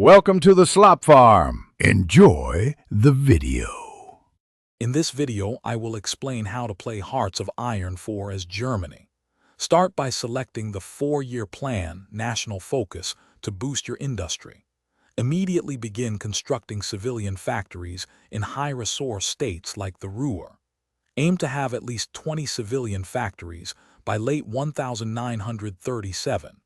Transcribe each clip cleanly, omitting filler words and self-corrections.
Welcome to the Slop Farm. Enjoy the video. In this video, I will explain how to play Hearts of Iron 4 as Germany. Start by selecting the 4-year plan, National Focus, to boost your industry. Immediately begin constructing civilian factories in high-resource states like the Ruhr. Aim to have at least 20 civilian factories by late 1937.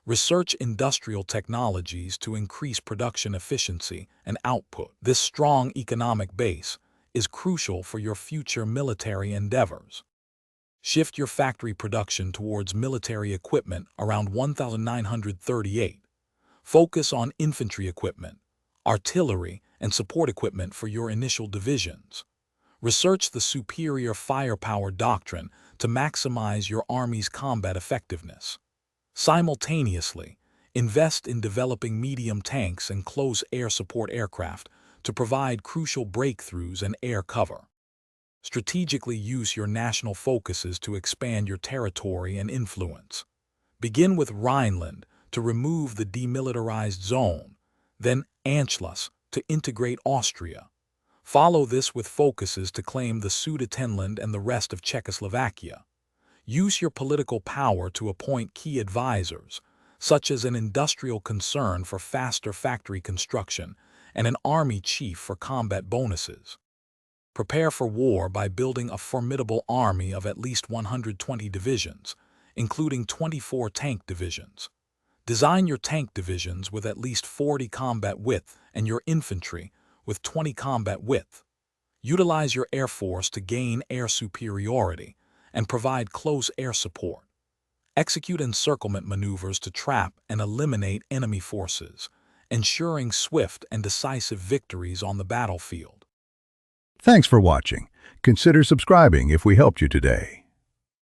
Research industrial technologies to increase production efficiency and output. This strong economic base is crucial for your future military endeavors. Shift your factory production towards military equipment around 1938. Focus on infantry equipment, artillery, and support equipment for your initial divisions. Research the superior firepower doctrine to maximize your army's combat effectiveness. Simultaneously, invest in developing medium tanks and close air support aircraft to provide crucial breakthroughs and air cover. Strategically use your national focuses to expand your territory and influence. Begin with Rhineland to remove the demilitarized zone, then Anschluss to integrate Austria. Follow this with focuses to claim the Sudetenland and the rest of Czechoslovakia. Use your political power to appoint key advisors, such as an industrial concern for faster factory construction and an army chief for combat bonuses. Prepare for war by building a formidable army of at least 120 divisions, including 24 tank divisions. Design your tank divisions with at least 40 combat width and your infantry with 20 combat width. Utilize your air force to gain air superiority and provide close air support. Execute encirclement maneuvers to trap and eliminate enemy forces, ensuring swift and decisive victories on the battlefield. Thanks for watching. Consider subscribing if we helped you today.